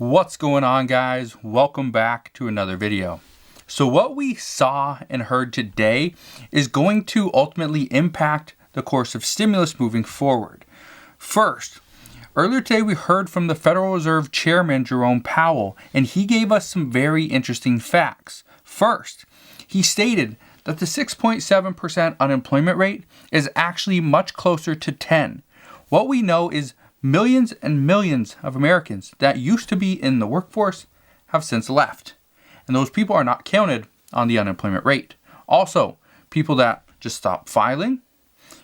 What's going on, guys? Welcome back to another video. So what we saw and heard today is going to ultimately impact the course of stimulus moving forward. First, earlier today we heard from the Federal Reserve Chairman Jerome Powell, and he gave us some very interesting facts. First, he stated that the 6.7% unemployment rate is actually much closer to 10. What we know is millions and millions of Americans that used to be in the workforce have since left. And those people are not counted on the unemployment rate. Also, people that just stopped filing,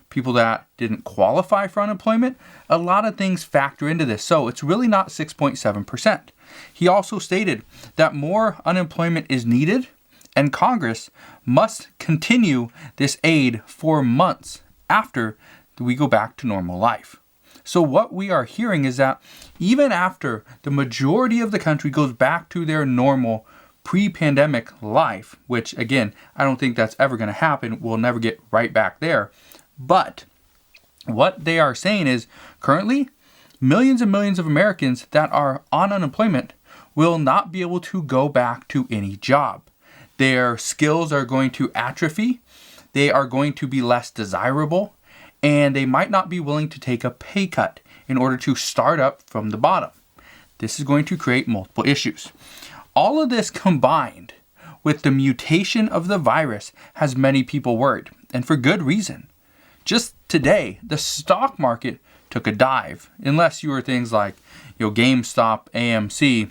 people that didn't qualify for unemployment, a lot of things factor into this. So it's really not 6.7%. He also stated that more unemployment is needed and Congress must continue this aid for months after we go back to normal life. So what we are hearing is that even after the majority of the country goes back to their normal pre-pandemic life, which again, I don't think that's ever going to happen. We'll never get right back there. But what they are saying is currently millions and millions of Americans that are on unemployment will not be able to go back to any job. Their skills are going to atrophy. They are going to be less desirable. And they might not be willing to take a pay cut in order to start up from the bottom. This is going to create multiple issues. All of this combined with the mutation of the virus has many people worried, and for good reason. Just today, the stock market took a dive, unless you were things like GameStop, AMC,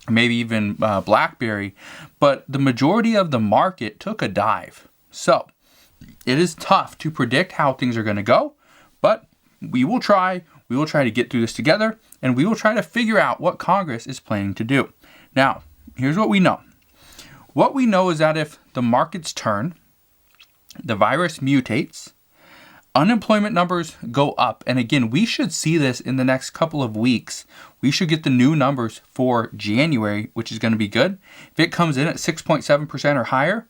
maybe even BlackBerry, but the majority of the market took a dive. So it is tough to predict how things are going to go, but we will try. We will try to get through this together, and we will try to figure out what Congress is planning to do. Now, here's what we know. What we know is that if the markets turn, the virus mutates, unemployment numbers go up, and again, we should see this in the next couple of weeks. We should get the new numbers for January, which is going to be good. If it comes in at 6.7% or higher,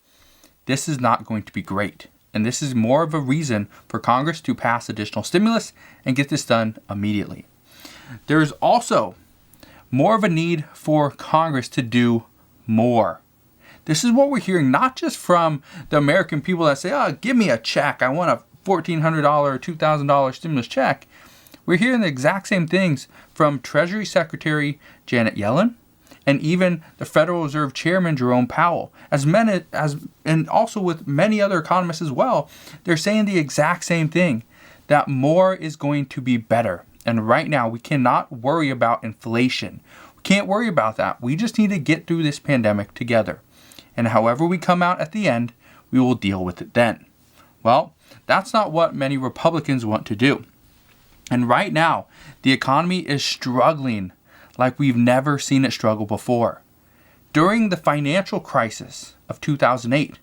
this is not going to be great. And this is more of a reason for Congress to pass additional stimulus and get this done immediately. There is also more of a need for Congress to do more. This is what we're hearing, not just from the American people that say, give me a check. I want a $1,400 or $2,000 stimulus check. We're hearing the exact same things from Treasury Secretary Janet Yellen, and even the Federal Reserve Chairman Jerome Powell, and also with many other economists as well. They're saying the exact same thing, that more is going to be better. And right now, we cannot worry about inflation. We can't worry about that. We just need to get through this pandemic together. And however we come out at the end, we will deal with it then. Well, that's not what many Republicans want to do. And right now, the economy is struggling like we've never seen it struggle before. During the financial crisis of 2008,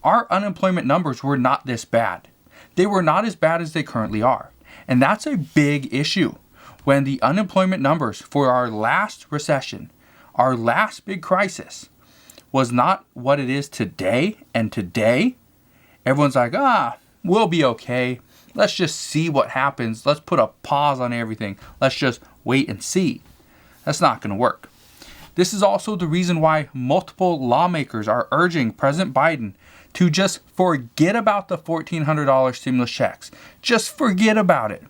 our unemployment numbers were not this bad. They were not as bad as they currently are. And that's a big issue when the unemployment numbers for our last recession, our last big crisis, was not what it is today. And today, everyone's like, we'll be okay. Let's just see what happens. Let's put a pause on everything. Let's just wait and see. That's not going to work. This is also the reason why multiple lawmakers are urging President Biden to just forget about the $1,400 stimulus checks. Just forget about it.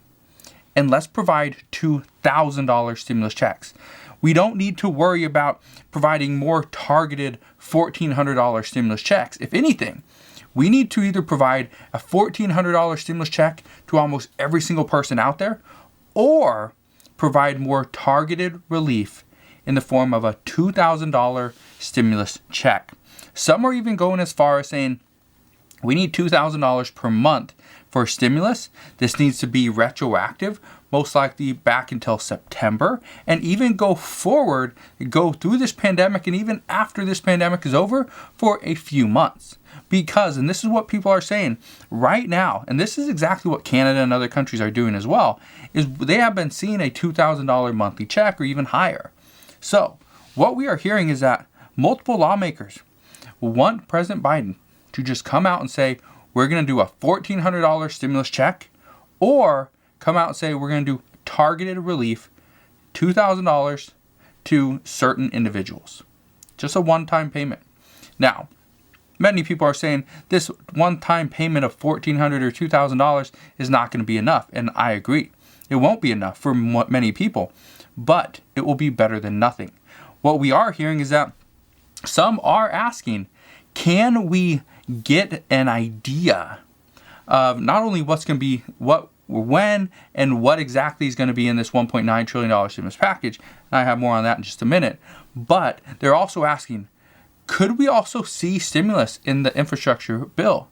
And let's provide $2,000 stimulus checks. We don't need to worry about providing more targeted $1,400 stimulus checks. If anything, we need to either provide a $1,400 stimulus check to almost every single person out there, or provide more targeted relief in the form of a $2,000 stimulus check. Some are even going as far as saying we need $2,000 per month for stimulus. This needs to be retroactive, most likely back until September, and even go forward, go through this pandemic, and even after this pandemic is over for a few months. Because, and this is what people are saying right now, and this is exactly what Canada and other countries are doing as well, is they have been seeing a $2,000 monthly check or even higher. So what we are hearing is that multiple lawmakers want President Biden to just come out and say, we're going to do a $1,400 stimulus check, or come out and say we're going to do targeted relief, $2,000 to certain individuals. Just a one-time payment. Now, many people are saying this one-time payment of $1,400 or $2,000 is not going to be enough, and I agree. It won't be enough for many people, but it will be better than nothing. What we are hearing is that some are asking, can we get an idea of not only what's going to be, when, and what exactly is going to be in this $1.9 trillion stimulus package, and I have more on that in just a minute, but they're also asking, could we also see stimulus in the infrastructure bill?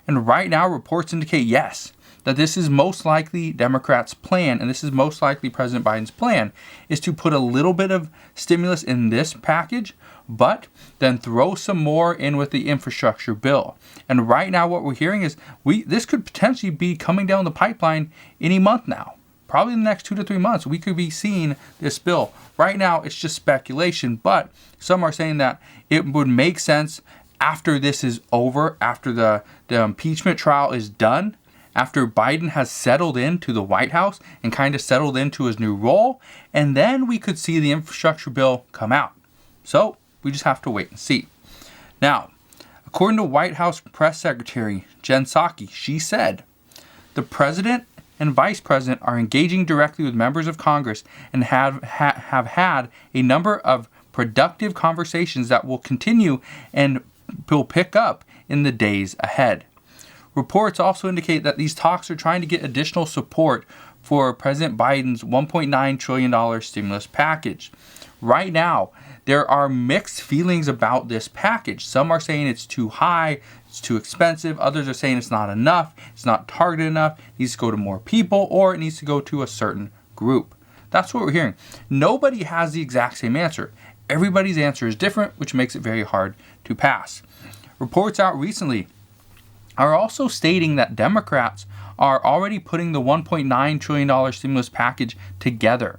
And right now, reports indicate yes, that this is most likely Democrats' plan, and this is most likely President Biden's plan, is to put a little bit of stimulus in this package, but then throw some more in with the infrastructure bill. And right now, what we're hearing is this could potentially be coming down the pipeline any month now. Probably in the next 2 to 3 months, we could be seeing this bill. Right now, it's just speculation, but some are saying that it would make sense after this is over, after the impeachment trial is done, after Biden has settled into the White House and kind of settled into his new role, and then we could see the infrastructure bill come out. So we just have to wait and see. Now, according to White House Press Secretary Jen Psaki, she said, the president and vice president are engaging directly with members of Congress and have had a number of productive conversations that will continue and will pick up in the days ahead. Reports also indicate that these talks are trying to get additional support for President Biden's $1.9 trillion stimulus package. Right now, there are mixed feelings about this package. Some are saying it's too high, it's too expensive. Others are saying it's not enough, it's not targeted enough, it needs to go to more people, or it needs to go to a certain group. That's what we're hearing. Nobody has the exact same answer. Everybody's answer is different, which makes it very hard to pass. Reports out recently are also stating that Democrats are already putting the $1.9 trillion stimulus package together.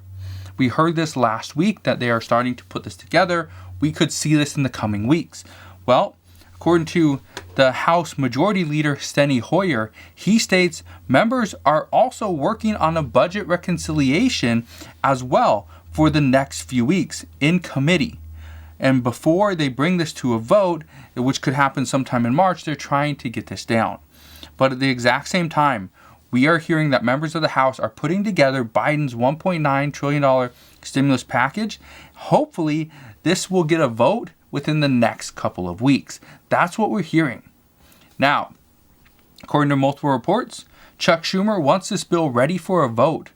We heard this last week that they are starting to put this together. We could see this in the coming weeks. Well, according to the House Majority Leader Steny Hoyer, he states members are also working on a budget reconciliation as well for the next few weeks in committee. And before they bring this to a vote, which could happen sometime in March, they're trying to get this down. But at the exact same time, we are hearing that members of the House are putting together Biden's $1.9 trillion stimulus package. Hopefully, this will get a vote within the next couple of weeks. That's what we're hearing. Now, according to multiple reports, Chuck Schumer wants this bill ready for a vote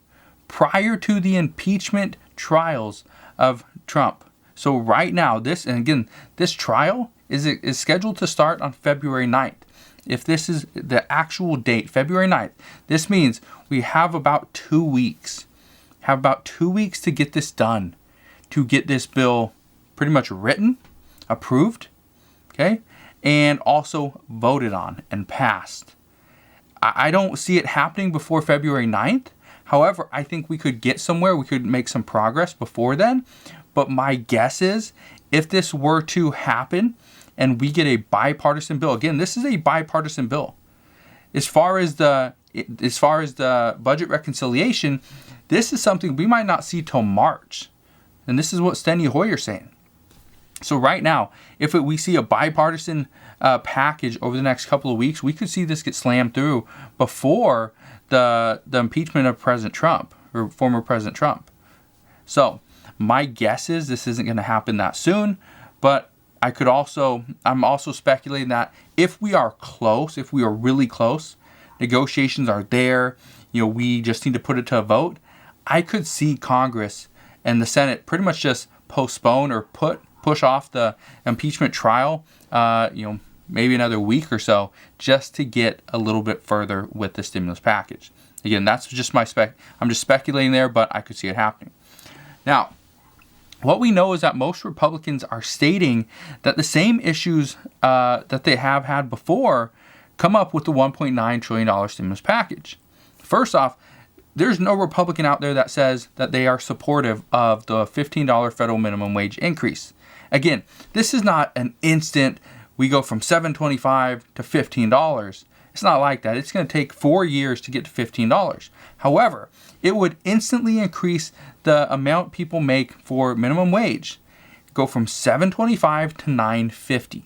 prior to the impeachment trials of Trump. So right now, this trial is scheduled to start on February 9th. If this is the actual date, February 9th, this means we have about 2 weeks. Have about 2 weeks to get this done, to get this bill pretty much written, approved, okay, and also voted on and passed. I don't see it happening before February 9th. However, I think we could get somewhere. We could make some progress before then. But my guess is if this were to happen and we get a bipartisan bill, again, this is a bipartisan bill. As far as the budget reconciliation, this is something we might not see till March. And this is what Steny Hoyer's saying. So right now, if we see a bipartisan package over the next couple of weeks, we could see this get slammed through before the impeachment of President Trump or former President Trump. So my guess is this isn't going to happen that soon, but I'm also speculating that if we are close, if we are really close, negotiations are there, we just need to put it to a vote, I could see Congress and the Senate pretty much just postpone or push off the impeachment trial, maybe another week or so, just to get a little bit further with the stimulus package. Again, that's just I'm just speculating there, but I could see it happening. Now, what we know is that most Republicans are stating that the same issues that they have had before come up with the $1.9 trillion stimulus package. First off, there's no Republican out there that says that they are supportive of the $15 federal minimum wage increase. Again, this is not an instant, we go from $7.25 to $15. It's not like that. It's going to take 4 years to get to $15. However, it would instantly increase the amount people make for minimum wage. Go from $7.25 to $9.50.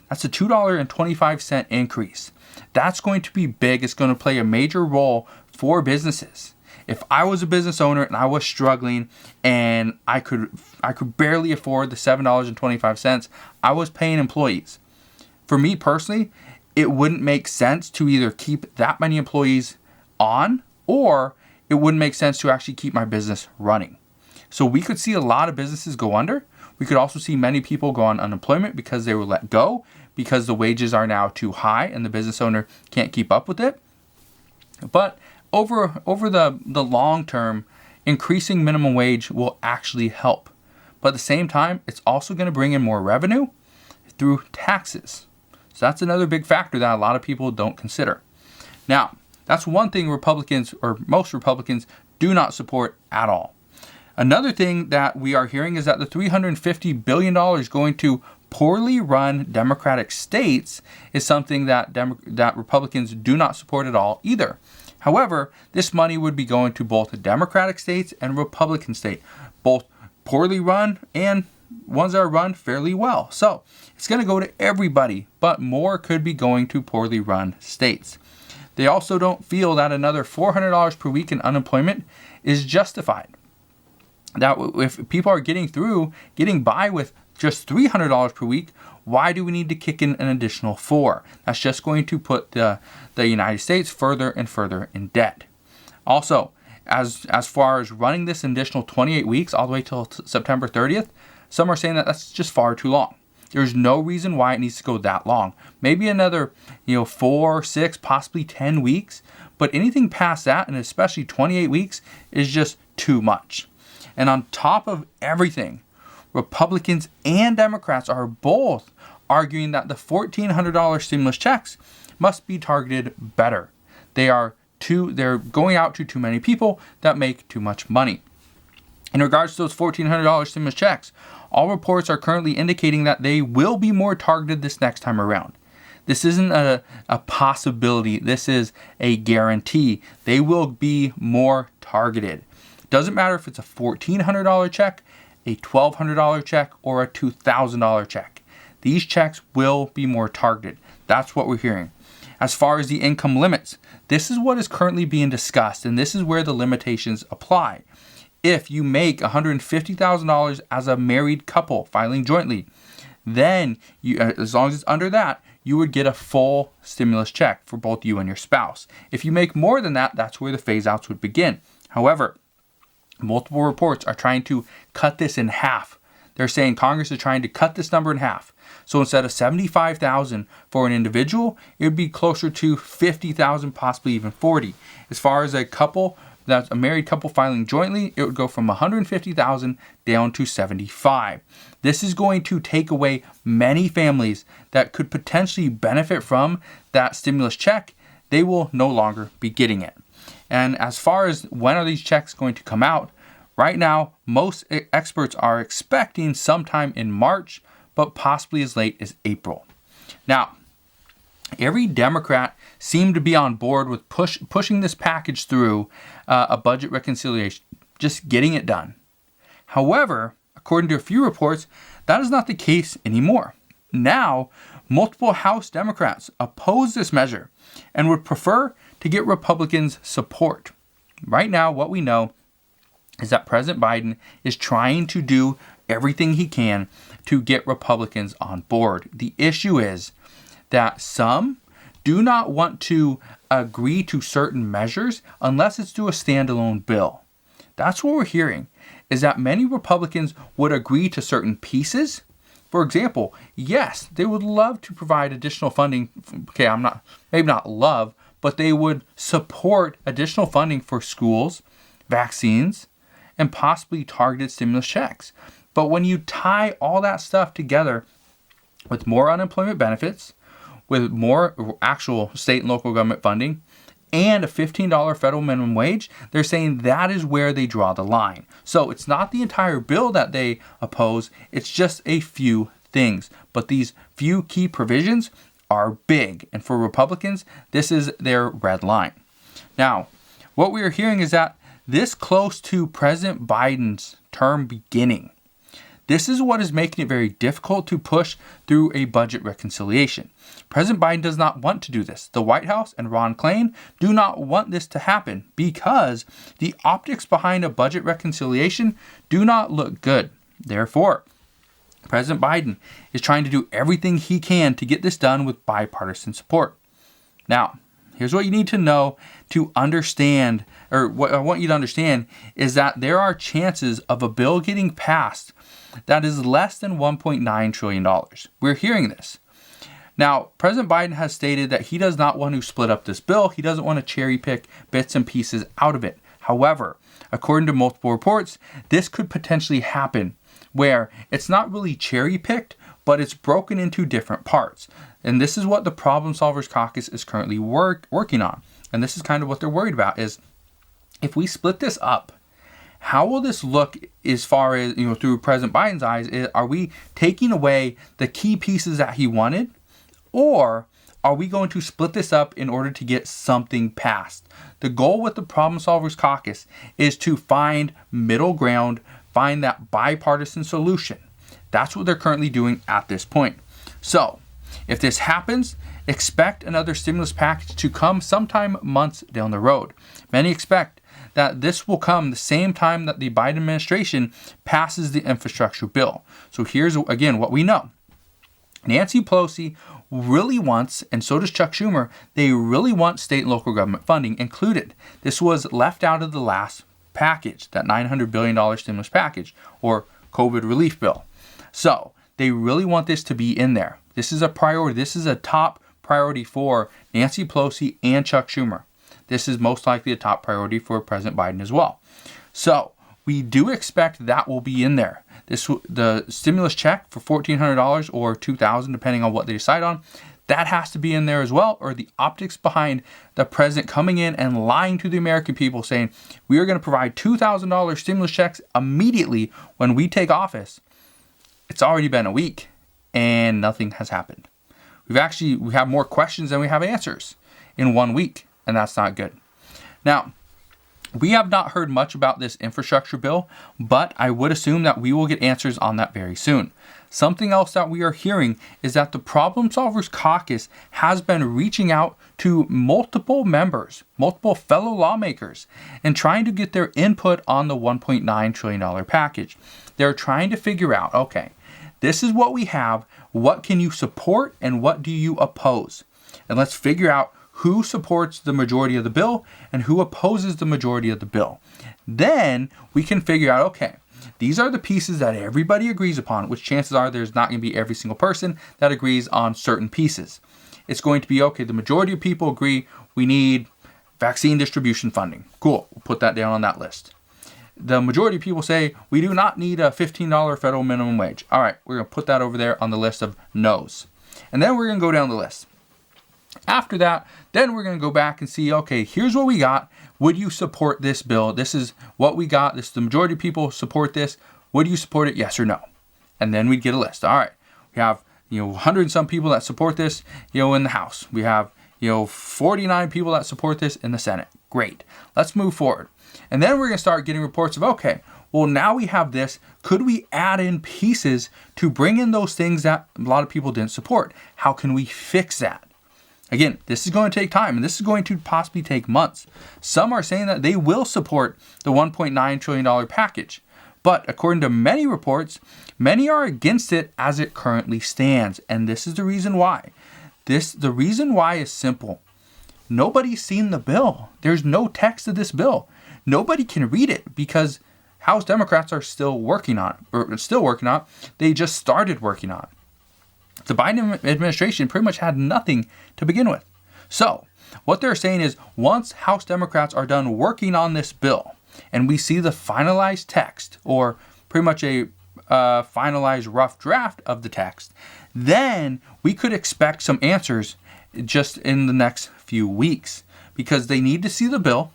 That's a $2.25 increase. That's going to be big. It's going to play a major role for businesses. If I was a business owner and I was struggling and I could barely afford the $7.25 I was paying employees, for me personally, it wouldn't make sense to either keep that many employees on, or it wouldn't make sense to actually keep my business running. So we could see a lot of businesses go under. We could also see many people go on unemployment because they were let go, because the wages are now too high and the business owner can't keep up with it. But over the long term, increasing minimum wage will actually help. But at the same time, it's also going to bring in more revenue through taxes. So that's another big factor that a lot of people don't consider. Now, that's one thing Republicans, or most Republicans, do not support at all. Another thing that we are hearing is that the $350 billion going to poorly run Democratic states is something that Republicans do not support at all either. However, this money would be going to both Democratic states and Republican states, both poorly run and ones that are run fairly well. So it's going to go to everybody, but more could be going to poorly run states. They also don't feel that another $400 per week in unemployment is justified. That if people are getting by with just $300 per week, why do we need to kick in an additional $400? That's just going to put the United States further and further in debt. Also, as far as running this additional 28 weeks all the way till September 30th, some are saying that that's just far too long. There's no reason why it needs to go that long. Maybe another 4, 6, possibly 10 weeks, but anything past that, and especially 28 weeks, is just too much. And on top of everything, Republicans and Democrats are both arguing that the $1,400 stimulus checks must be targeted better. They're going out to too many people that make too much money. In regards to those $1,400 stimulus checks, all reports are currently indicating that they will be more targeted this next time around. This isn't a possibility. This is a guarantee. They will be more targeted. Doesn't matter if it's a $1,400 check, a $1,200 check, or a $2,000 check. These checks will be more targeted. That's what we're hearing. As far as the income limits, this is what is currently being discussed, and this is where the limitations apply. If you make $150,000 as a married couple filing jointly, then as long as it's under that, you would get a full stimulus check for both you and your spouse. If you make more than that, that's where the phase outs would begin. However, multiple reports are trying to cut this in half. They're saying Congress is trying to cut this number in half. So instead of $75,000 for an individual, it would be closer to $50,000, possibly even $40,000. As far as a couple, that's a married couple filing jointly, it would go from $150,000 down to $75,000. This is going to take away many families that could potentially benefit from that stimulus check. They will no longer be getting it. And as far as when are these checks going to come out, right now, most experts are expecting sometime in March, but possibly as late as April. Now, every Democrat seemed to be on board with pushing this package through a budget reconciliation, just getting it done. However, according to a few reports, that is not the case anymore. Now, multiple House Democrats oppose this measure and would prefer to get Republicans' support. Right now, what we know is that President Biden is trying to do everything he can to get Republicans on board. The issue is that some do not want to agree to certain measures unless it's through a standalone bill. That's what we're hearing, is that many Republicans would agree to certain pieces. For example, yes, they would love to provide additional funding. Okay, maybe not love, but they would support additional funding for schools, vaccines, and possibly targeted stimulus checks. But when you tie all that stuff together with more unemployment benefits, with more actual state and local government funding, and a $15 federal minimum wage, they're saying that is where they draw the line. So it's not the entire bill that they oppose, it's just a few things. But these few key provisions are big. And for Republicans, this is their red line. Now, what we are hearing is that this close to President Biden's term beginning, this is what is making it very difficult to push through a budget reconciliation. President Biden does not want to do this. The White House and Ron Klain do not want this to happen because the optics behind a budget reconciliation do not look good. Therefore, President Biden is trying to do everything he can to get this done with bipartisan support. Now, here's what you need to know to understand, or what I want you to understand, is that there are chances of a bill getting passed that is less than $1.9 trillion. We're hearing this. Now, President Biden has stated that he does not want to split up this bill. He doesn't want to cherry pick bits and pieces out of it. However, according to multiple reports, this could potentially happen where it's not really cherry picked, but it's broken into different parts. And this is what the Problem Solvers Caucus is currently working on. And this is kind of what they're worried about is if we split this up, how will this look as far as, through President Biden's eyes? Are we taking away the key pieces that he wanted? Or are we going to split this up in order to get something passed? The goal with the Problem Solvers Caucus is to find middle ground, find that bipartisan solution. That's what they're currently doing at this point. So, if this happens, expect another stimulus package to come sometime months down the road. Many expect that this will come the same time that the Biden administration passes the infrastructure bill. So here's again what we know. Nancy Pelosi really wants, and so does Chuck Schumer, they really want state and local government funding included. This was left out of the last package, that $900 billion stimulus package or COVID relief bill. So they really want this to be in there. This is a priority. This is a top priority for Nancy Pelosi and Chuck Schumer. This is most likely a top priority for President Biden as well. So we do expect that will be in there. The stimulus check for $1,400 or $2,000, depending on what they decide on, that has to be in there as well, or the optics behind the president coming in and lying to the American people saying, we are going to provide $2,000 stimulus checks immediately when we take office. It's already been a week and nothing has happened. We have more questions than we have answers in 1 week, and that's not good. Now, we have not heard much about this infrastructure bill, but I would assume that we will get answers on that very soon. Something else that we are hearing is that the Problem Solvers Caucus has been reaching out to multiple members, multiple fellow lawmakers, and trying to get their input on the $1.9 trillion package. They're trying to figure out, okay, this is what we have, what can you support and what do you oppose? And let's figure out who supports the majority of the bill and who opposes the majority of the bill. Then we can figure out, okay, these are the pieces that everybody agrees upon, which chances are there's not going to be every single person that agrees on certain pieces. It's going to be, okay, the majority of people agree we need vaccine distribution funding. Cool, we'll put that down on that list. The majority of people say we do not need a $15 federal minimum wage. All right, we're going to put that over there on the list of no's. And then we're going to go down the list. After that, then we're going to go back and see, okay, here's what we got. Would you support this bill? This is what we got. This is the majority of people support this. Would you support it? Yes or no? And then we'd get a list. All right. We have, 100 and some people that support this, in the House. We have, 49 people that support this in the Senate. Great. Let's move forward. And then we're going to start getting reports of, okay, well, now we have this. Could we add in pieces to bring in those things that a lot of people didn't support? How can we fix that? Again, this is going to take time, and this is going to possibly take months. Some are saying that they will support the $1.9 trillion package. But according to many reports, many are against it as it currently stands. And this is the reason why. The reason why is simple. Nobody's seen the bill. There's no text of this bill. Nobody can read it because House Democrats are still working on it. They just started working on it. The Biden administration pretty much had nothing to begin with. So what they're saying is once House Democrats are done working on this bill and we see the finalized text or pretty much a finalized rough draft of the text, then we could expect some answers just in the next few weeks because they need to see the bill.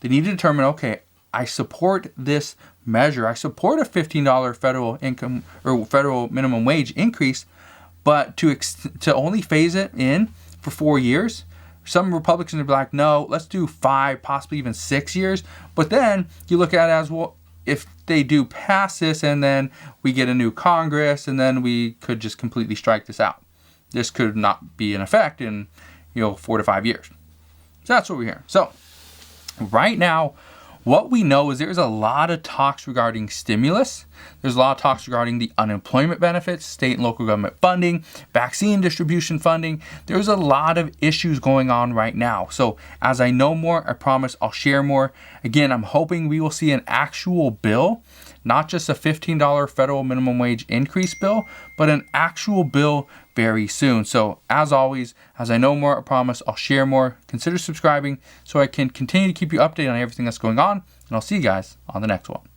They need to determine, okay, I support this measure. I support a $15 federal income or federal minimum wage increase. But to only phase it in for 4 years, some Republicans are like, no, let's do 5, possibly even 6 years. But then you look at it as, well, if they do pass this and then we get a new Congress and then we could just completely strike this out. This could not be in effect in 4 to 5 years. So that's what we're hearing. So right now, what we know is there's a lot of talks regarding stimulus. There's a lot of talks regarding the unemployment benefits, state and local government funding, vaccine distribution funding. There's a lot of issues going on right now. So as I know more, I promise I'll share more. Again, I'm hoping we will see an actual bill, not just a $15 federal minimum wage increase bill, but an actual bill very soon. So as always, as I know more, I promise I'll share more. Consider subscribing so I can continue to keep you updated on everything that's going on. And I'll see you guys on the next one.